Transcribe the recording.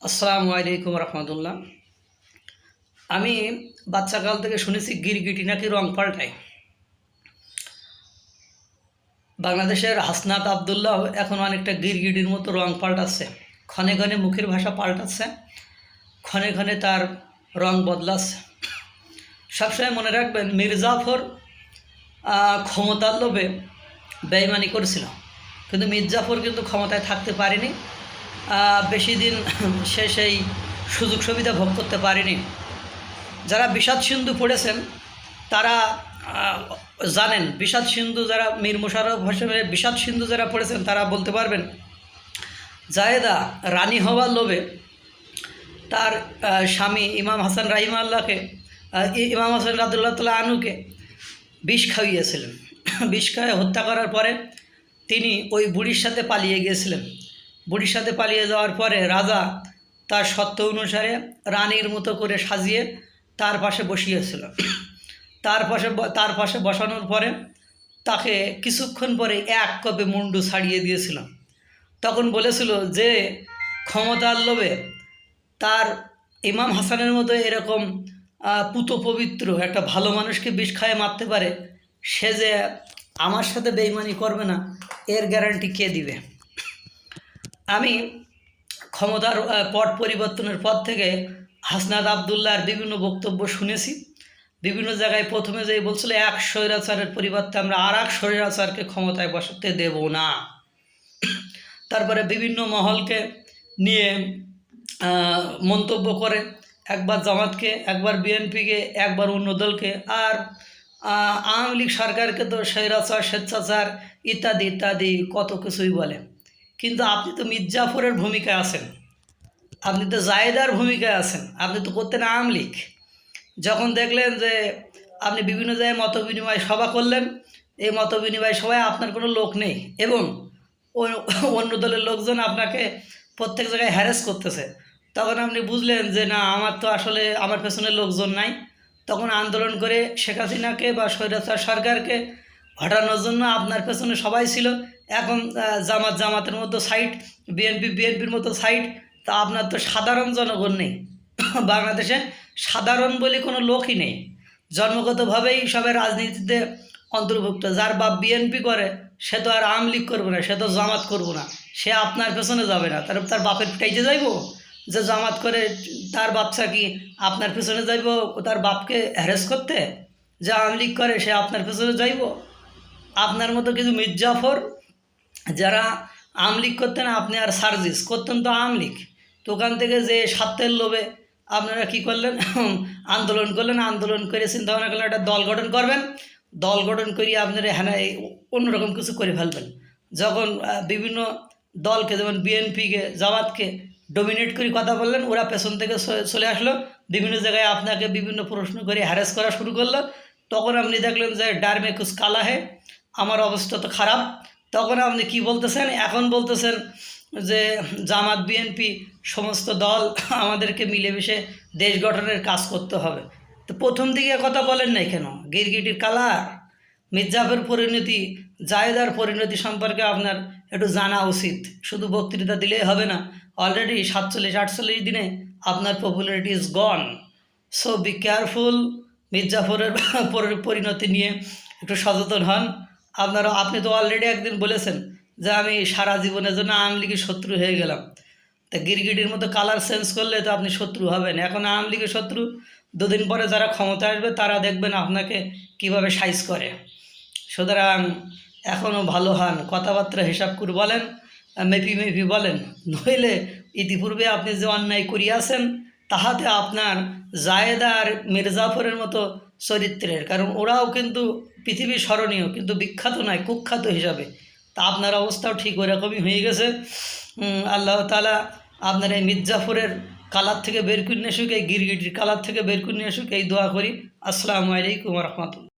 আসসালামু আলাইকুম রহমতুল্লাহ। আমি বাচ্চাকাল থেকে শুনেছি গিরগিটি নাকি রং পাল্টায়। বাংলাদেশের হাসনাত আবদুল্লাহ এখন অনেকটা গিরগিটির মতো রং পাল্টাচ্ছে, ক্ষণে ক্ষণে মুখের ভাষা পাল্টাচ্ছে, ক্ষণে ক্ষণে তার রং বদলাচ্ছে। সবসময় মনে রাখবেন, মীর জাফর ক্ষমতার লোভে বেঈমানি করেছিল, কিন্তু মীর জাফর কিন্তু ক্ষমতায় থাকতে পারেনি, বেশি দিন সে সেই সুযোগ সুবিধা ভোগ করতে পারেনি। যারা বিষাদ সিন্ধু পড়েছেন তারা জানেন, বিষাদ সিন্ধু যারা মীর মোশাররফ হোসেনের বিষাদ সিন্ধু যারা পড়েছেন তারা বলতে পারবেন, জায়েদা রানী হওয়ার লোভে তার স্বামী ইমাম হাসান রাহিমাল্লাহকে, ইমাম হাসান রাদিয়াল্লাহু তাআলা আনহুকে বিষ খাইয়েছিলেন। বিষ খাইয়ে হত্যা করার পরে তিনি ওই বুড়ির সাথে পালিয়ে গিয়েছিলেন। বুড়ির সাথে পালিয়ে যাওয়ার পরে রাজা তার সত্য অনুসারে রানীর মতো করে সাজিয়ে তার পাশে বসিয়েছিল। তার পাশে বসানোর পরে তাকে কিছুক্ষণ পরে এক কপে মুন্ডু ছাড়িয়ে দিয়েছিল। তখন বলেছিল যে ক্ষমতার লোভে তার ইমাম হাসানের মতো এরকম পুত পবিত্র একটা ভালো মানুষকে বিষ খায়ে মারতে পারে, সে যে আমার সাথে বেঈমানি করবে না এর গ্যারান্টি কে দিবে? আমি ক্ষমতার পট পরিবর্তনের পর থেকে হাসনাত আবদুল্লাহর বিভিন্ন বক্তব্য শুনেছি। বিভিন্ন জায়গায় প্রথমে যে বলছিল এক স্বৈরাচারের পরিবর্তে আমরা আর এক স্বৈরাচারকে ক্ষমতায় বসাতে দেব না। তারপরে বিভিন্ন মহলকে নিয়ে মন্তব্য করে, একবার জামাতকে, একবার বিএনপিকে, একবার অন্য দলকে, আর আওয়ামী লীগ সরকারকে তো স্বৈরাচার, স্বেচ্ছাচার ইত্যাদি ইত্যাদি কত কিছুই বলে। কিন্তু আপনি তো মীর জাফরের ভূমিকায় আছেন, আপনি তো জায়েদার ভূমিকায় আছেন, আপনি তো করতেন আওয়ামী লীগ। যখন দেখলেন যে আপনি বিভিন্ন জায়গায় মতবিনিময় সভা করলেন, এই মতবিনিময় সভায় আপনার কোনো লোক নেই এবং অন্য দলের লোকজন আপনাকে প্রত্যেক জায়গায় হ্যারাস করতেছে, তখন আপনি বুঝলেন যে না, আমার তো আসলে আমার পেছনে লোকজন নাই। তখন আন্দোলন করে শেখ হাসিনাকে বা স্বৈরাচার সরকারকে হটানোর জন্য আপনার পেছনে সবাই ছিল। এখন জামাতের মতো সাইড, বিএনপির মতো সাইড, তা আপনার তো সাধারণ জনগণ নেই। বাংলাদেশে সাধারণ বলে কোনো লোকই নেই, জন্মগতভাবেই সবাই রাজনীতিতে অন্তর্ভুক্ত। যার বাপ বিএনপি করে সে তো আর আওয়ামী লীগ করবে না, সে তো জামাত করবো না, সে আপনার পেছনে যাবে না। তার বাপের পিটাইতে যাইব যে জামাত করে তার বাচ্চা কি আপনার পেছনে যাইব তার বাপকে হ্যারেস করতে? যে আওয়ামী লীগ করে সে আপনার পেছনে যাইব? আপনার মতো কিছু মীর জাফর যারা আওয়ামী লীগ করতেন, আপনি আর সার্জিস করতেন তো আওয়ামী লীগ। তো ওখান থেকে যে স্বার্থের লোভে আপনারা কী করলেন, আন্দোলন করলেন, আন্দোলন করে চিন্তা ভাবনা করলেন একটা দল গঠন করবেন, দল গঠন করিয়ে আপনারা হ্যাঁ অন্যরকম কিছু করে ফেলবেন। যখন বিভিন্ন দলকে, যেমন বিএনপিকে, জামাতকে ডোমিনেট করে কথা বললেন, ওরা পেছন থেকে চলে আসলো, বিভিন্ন জায়গায় আপনাকে বিভিন্ন প্রশ্ন করে হ্যারাস করা শুরু করলো। তখন আপনি দেখলেন যে ডার মে কুছ কালা হে, আমার অবস্থা তো খারাপ। তখন আপনি কি বলতেছেন? এখন বলতেছেন যে জামাত বিএনপি সমস্ত দল আমাদেরকে মিলেমিশে দেশ গঠনের কাজ করতে হবে। তো প্রথম দিকে কথা বলেন নাই কেন? গিরগিটির কালার, মীর জাফরের পরিণতি, জায়েদার পরিণতি সম্পর্কে আপনার একটু জানা উচিত। শুধু বক্তৃতা দিলেই হবে না, অলরেডি 47-48 দিনে আপনার popularity is gone. So be careful. Mir জাফরের পরিণতি নিয়ে একটু সচেতন হন। আপনি তো অলরেডি একদিন বলেছেন যে আমি সারা জীবনের জন্য আওয়ামী লীগের শত্রু হয়ে গেলাম। তা গিরগিটির মতো কালার চেঞ্জ করলে তো আপনি শত্রু হবেন। এখন আওয়ামী লীগের শত্রু, দুদিন পরে যারা ক্ষমতা আসবে তারা দেখবেন আপনাকে কিভাবে সাইজ করে। সুতরাং এখনও ভালো হন, কথাবার্তা হিসাব করে বলেন, মেপি বলেন, নইলে ইতিপূর্বে আপনি যে অন্যায় করিয়াছেন তাহাতে আপনার জায়েদা আর মীর জাফরের মতো চরিত্রের, কারণ ওরাও কিন্তু পৃথিবী স্মরণীয় কিন্তু বিখ্যাত নয়, কুখ্যাত হিসাবে। তা আপনার অবস্থাও ঠিক ওরকমই হয়ে গেছে। আল্লাহ তাআলা আপনার এই মীর জাফরের কালার থেকে বের করে নিয়ে আসুক, এই গিরগিটির কালার থেকে বের করে নিয়ে আসুক, এই দোয়া করি। আসসালামু আলাইকুম রহমতুল্লাহ।